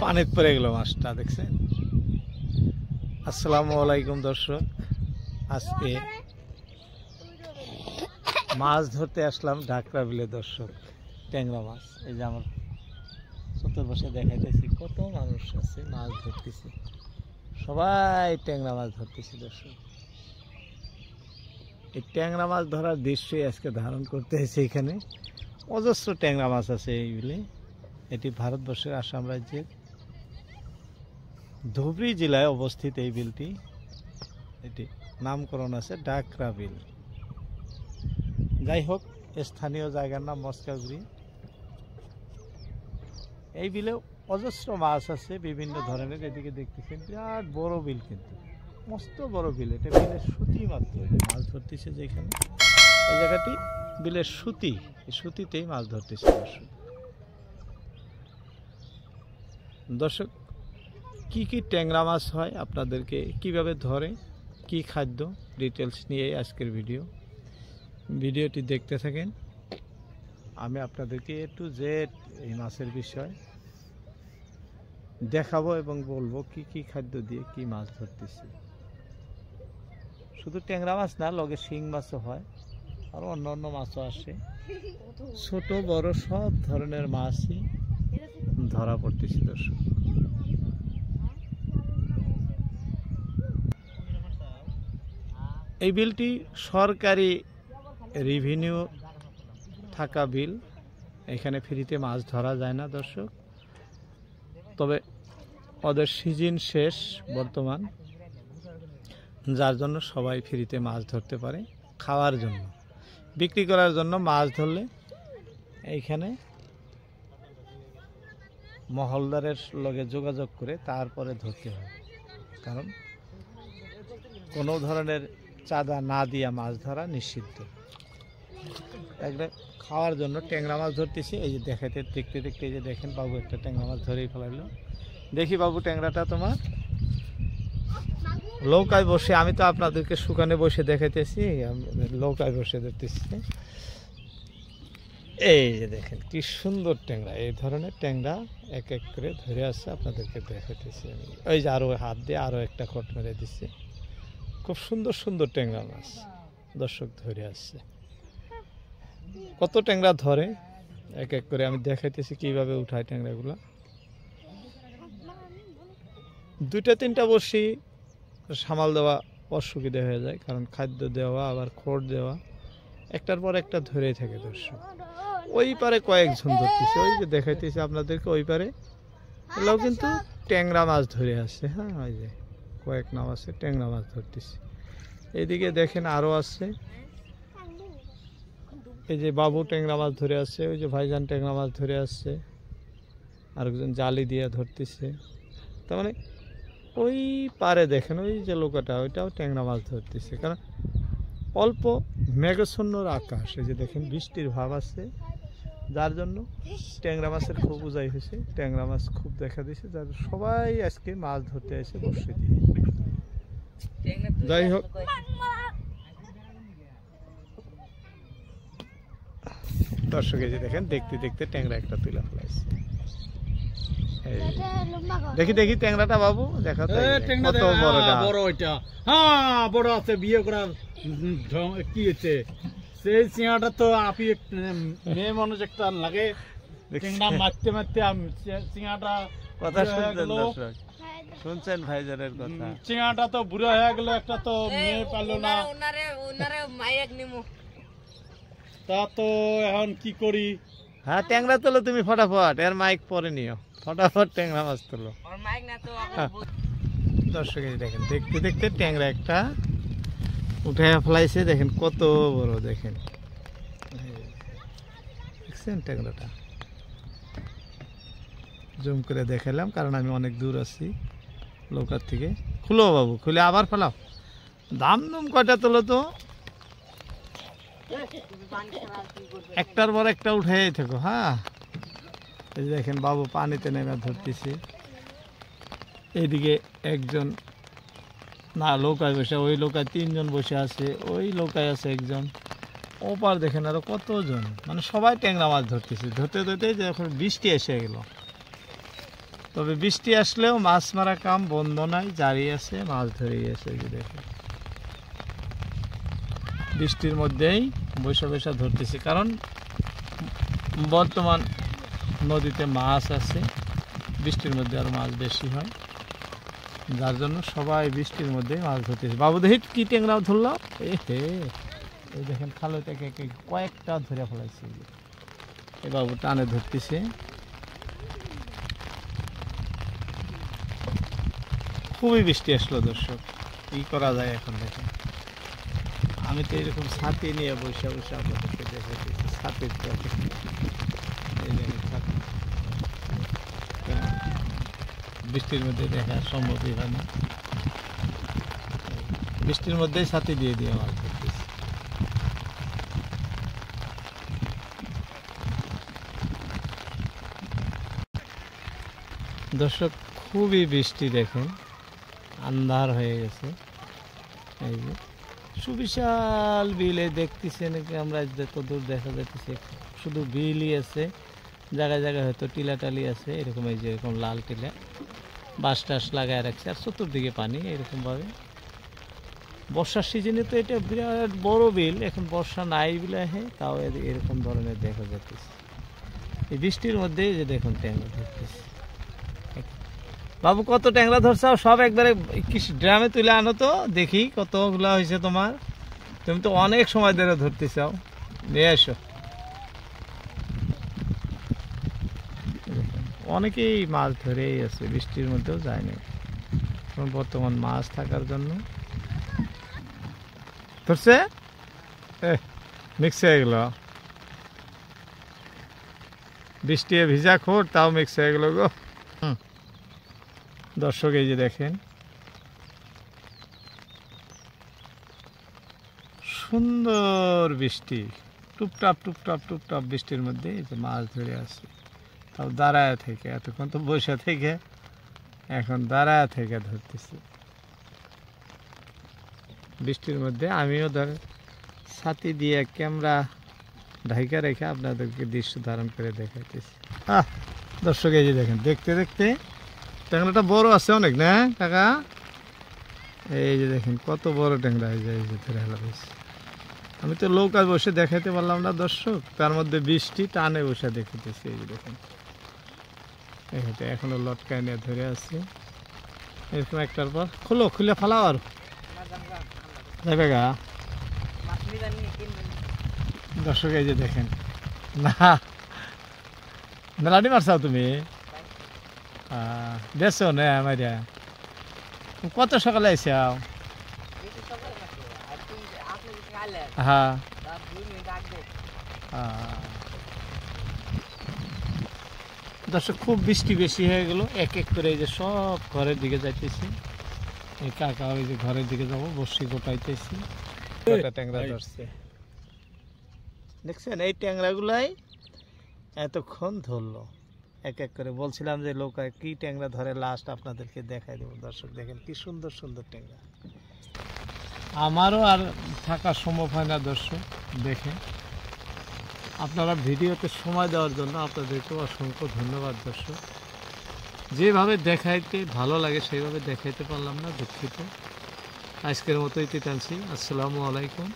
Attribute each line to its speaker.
Speaker 1: পানিতে পড়ে গেল মাছটা, দেখছেন। আসসালামু আলাইকুম দর্শক, আজকে মাছ ধরতে আসলাম ঢাকরা বিলে দর্শক, ট্যাংরা মাছ। এই যে আমার চতুর্পাশে দেখাইতেছি কত মানুষ আছে মাছ ধরতেছে, সবাই ট্যাংরা মাছ ধরতেছে দর্শক। এই ট্যাংরা মাছ ধরার দৃশ্যই আজকে ধারণ করতে হয়েছে। এখানে অজস্র ট্যাংরা মাছ আছে এই বিলে। এটি ভারতবর্ষের আসাম রাজ্যের ধুবড়ী জেলায় অবস্থিত এই বিলটি। এটি নামকরণ আছে ঢাকরা বিল। যাই হোক, স্থানীয় জায়গার নাম মস্কাগুড়ি। এই বিলে অজস্র মাছ আছে বিভিন্ন ধরনের। এদিকে দেখতেছেন বিরাট বড় বিল, কিন্তু মস্ত বড় বিল। এটা বিলের সুতি মাত্র, মাছ ধরতেছে যেখানে এই জায়গাটি বিলের সুতি, এই সুতিতেই মাছ ধরতেছে দর্শক। কি কি ট্যাংরা মাছ হয়, আপনাদেরকে কিভাবে ধরে, কি খাদ্য, ডিটেলস নিয়ে আজকের ভিডিওটি দেখতে থাকেন। আমি আপনাদেরকে A to Z এই মাছের বিষয় দেখাবো এবং বলবো কি কি খাদ্য দিয়ে কি মাছ ধরতেছি। শুধু ট্যাংরা মাছ না, লগে শিং মাছও হয়, আর অন্য অন্য মাছও আসে। ছোট বড় সব ধরনের মাছই ধরা পড়তেছে দর্শক। এই বিলটি সরকারি রেভিনিউ থাকা বিল। এখানে ফ্রিতে মাছ ধরা যায় না দর্শক, তবে ওদের সিজন শেষ বর্তমান, যার জন্য সবাই ফ্রিতে মাছ ধরতে পারে। খাওয়ার জন্য, বিক্রি করার জন্য মাছ ধরলে এইখানে মহলদারের লগে যোগাযোগ করে তারপরে ধরতে হয়, কারণ কোনো ধরনের চাঁদা না দিয়া মাছ ধরা নিষিদ্ধ। একটা খাওয়ার জন্য ট্যাংরা মাছ ধরতেছি। এই যে দেখতে দেখতে এই যে দেখেন, বাবু একটা ট্যাংরা মাছ ধরেই ফেলাইলো। দেখি বাবু, ট্যাংরাটা তোমার নৌকায় বসে, আমি তো আপনাদেরকে শুকানে বসে দেখাইতেছি, নৌকায় বসে ধরতেছি। এই যে দেখেন কি সুন্দর ট্যাংরা। এই ধরনের ট্যাংরা এক এক করে ধরে আসছে, আপনাদেরকে দেখাইতেছি আমি। ওই যে আরো হাত দিয়ে আরো একটা খট মেরে দিচ্ছে। খুব সুন্দর সুন্দর ট্যাংরা মাছ দর্শক ধরে আসছে। কত ট্যাংরা ধরে এক এক করে আমি দেখাইতেছি কিভাবে উঠায় ট্যাংরাগুলো। দুইটা তিনটা বসি সামাল দেওয়া অসুবিধা হয়ে যায়, কারণ খাদ্য দেওয়া আবার খড় দেওয়া, একটার পর একটা ধরেই থাকে দর্শক। ওই পারে কয়েকজন ধরতেছে, ওই যে দেখাইতেছে আপনাদেরকে, ওই পারে এগুলোও কিন্তু ট্যাংরা মাছ ধরে আসছে। হ্যাঁ, ওই যে কয়েক নাম আছে, ট্যাংরা মাছ ধরতেছে। এইদিকে দেখেন আরও আছে, এই যে বাবু ট্যাংরা মাছ ধরে আসছে, ওই যে ভাইজান ট্যাংরা মাছ ধরে আসছে, আরেকজন জালি দিয়ে ধরতেছে। তার মানে ওই পারে দেখেন ওই যে লোকটা, ওইটাও ট্যাংরা মাছ ধরতেছে, কারণ অল্প মেঘাচ্ছন্নর আকাশ। এই যে দেখেন বৃষ্টির ভাব আছে, যার জন্য ট্যাংরা মাছের খুব উজাই হয়েছে, ট্যাংরা মাছ খুব দেখা দিয়েছে, যার সবাই আজকে মাছ ধরতে আসে বসে দিয়ে। যাই হোক, দর্শক এই যে দেখেন দেখতে দেখতে ট্যাংরা একটা তুলে ফেলাইছে। দেখি দেখি ট্যাংরাটা বাবু, দেখা কত বড়। ওইটা হ্যাঁ বড় আছে, বিয়ে করার কি হচ্ছে সেই চিঙাটা তো আপনি মেয়ে মানুষ একটা লাগে, ট্যাংরা মারতে মারতে চিঙাটা কথা শুনছেন ভাইজানের কথা। চিঙাটা তো বুড়ো হয়ে গেল, একটা তো মেয়ে পারলো না, তা তো এখন কি করি। হ্যাঁ, ট্যাংরা তোলো তুমি ফটাফট, এর মাইক পরে নিও, ফটাফট ট্যাংরা মাছ তোলো। দর্শক দেখেন দেখতে দেখতে ট্যাংরা একটা উঠে ফেলাইছে, দেখেন কত বড়, দেখেন দেখছেন ট্যাংরাটা। জুম করে দেখালাম, কারণ আমি অনেক দূর আছি নৌকার থেকে। খুলো বাবু, খুলে আবার ফেলাও। দাম দুম কয়টা তোলো তো, একটার পর একটা উঠে থাকো। হ্যাঁ, এই দেখেন বাবু পানিতে নেমে ধরতেছে। এইদিকে একজন না নৌকায় বসে, ওই নৌকায় তিনজন বসে আছে, ওই নৌকায় আছে একজন, ওপার দেখেন আরো কতজন, মানে সবাই ট্যাংরা মাছ ধরতেছে। ধরতে ধরতে যখন বৃষ্টি এসে গেল, তবে বৃষ্টি আসলেও মাছ মারা কাম বন্ধ নাই, জারি আছে, মাছ ধরে গেছে। এই যে দেখেন বৃষ্টির মধ্যেই বৈশা বৈশা ধরতেছি, কারণ বর্তমান নদীতে মাছ আছে, বৃষ্টির মধ্যে আর মাছ বেশি হয়, যার জন্য সবাই বৃষ্টির মধ্যে মাছ ধরতেছে। বাবু দেখি কি ট্যাংরা ধরলাম, এই দেখেন খালে থেকে কয়েকটা ধরে ফেলাইছে। এই বাবু টানে ধরতেছে, খুবই বৃষ্টি আসলো দর্শক, কি করা যায় এখন দেখেন। আমি তো এরকম ছাতি নিয়ে বসে বসে আপনাদেরকে দেখাচ্ছি, ছাতির বৃষ্টির মধ্যে দেখা সম্ভবই হয় না, বৃষ্টির মধ্যেই ছাতি দিয়ে দিয়ে মাছ ধরতেছি। দর্শক খুবই বৃষ্টি দেখেন, আন্ধার হয়ে গেছে। এই যে সুবিশাল বিলে দেখতেছেন কি আমরা, যত দূর দেখা যাচ্ছে শুধু বিলই আছে, জায়গায় জায়গায় হয়তো টিলা টালি আছে, এরকম এই যে এরকম লাল টিলা বাঁশ টাস লাগায় রাখছে, আর চতুর্দিকে পানি এরকমভাবে। বর্ষার সিজনে তো এটা বিরাট বড় বিল, এখন বর্ষা নাই বিলে তাও এরকম ধরনের দেখা যাচ্ছে। এই বৃষ্টির মধ্যে যে দেখুন ট্যাংরা ধরতেছে। বাবু কত ট্যাংরা ধরছাও? সব একবারে ড্রামে তুলে আনো তো দেখি কতগুলা হয়েছে তোমার। তুমি তো অনেক সময় ধরে ধরতে চাও, নিয়ে এসো। অনেকেই মাছ ধরেই আছে, বৃষ্টির মধ্যেও যায় না, কারণ বর্তমান মাছ থাকার জন্য। ধরছে মিক্স হয়ে গেল, বৃষ্টি ভিজা খোর তাও মিক্স হয়ে গেল গো। দর্শক এই যে দেখেন সুন্দর বৃষ্টি, টুপটাপ টুপটাপ টুপটাপ বৃষ্টির মধ্যে এই যে মাছ ধরে আসছে, তাও দাঁড়ায় থেকে, এতক্ষণ তো বসে থেকে এখন দাঁড়ায় থেকে ধরতেছি বৃষ্টির মধ্যে। আমিও ধর ছাতি দিয়ে ক্যামেরা ঢাইকা রেখে আপনাদেরকে দৃশ্য ধারণ করে দেখাইতেছি। দর্শক এই যে দেখেন, দেখতে দেখতে ট্যাংরাটা বড় আছে অনেক না কাকা? এই যে দেখেন কত বড় ট্যাংরা হয়ে যায়, এই যে ধরে হেলা হয়েছে। আমি তো নৌকা বসে দেখাইতে পারলাম না দর্শক, তার মধ্যে বৃষ্টি টানে বসে দেখাইতেছি। এই যে দেখেন এখনো লটকায় নিয়ে ধরে আছে, এরকম একটার পর খুলে ফালাও আর যাবে গা। দর্শক এই যে দেখেন, না মেলাডি মারছাও তুমি? বেছো না মারিয়া? কত সকালে আইসাও? হ্যাঁ দর্শক খুব বৃষ্টি বেশি হয়ে গেল, এক এক করে এই যে সব ঘরের দিকে যাইতেছি। এই কাকা ওই যে ঘরের দিকে যাবো, বসি গোটাইতেছি। ট্যাংরা ধরছে দেখছেন, এই ট্যাংরাগুলাই এতক্ষণ ধরলো এক এক করে। বলছিলাম যে লোক কি ট্যাংরা ধরে লাস্ট আপনাদেরকে দেখাই দেবো। দর্শক দেখেন কি সুন্দর সুন্দর ট্যাংরা, আমারও আর থাকা সম্ভব হয় না দর্শক দেখে। আপনারা ভিডিওতে সময় দেওয়ার জন্য আপনাদেরকে অসংখ্য ধন্যবাদ দর্শক। যেভাবে দেখাইতে ভালো লাগে সেইভাবে দেখাইতে পারলাম না, দুঃখিত। আজকের মতো ইতি টানছি। আসসালামু আলাইকুম।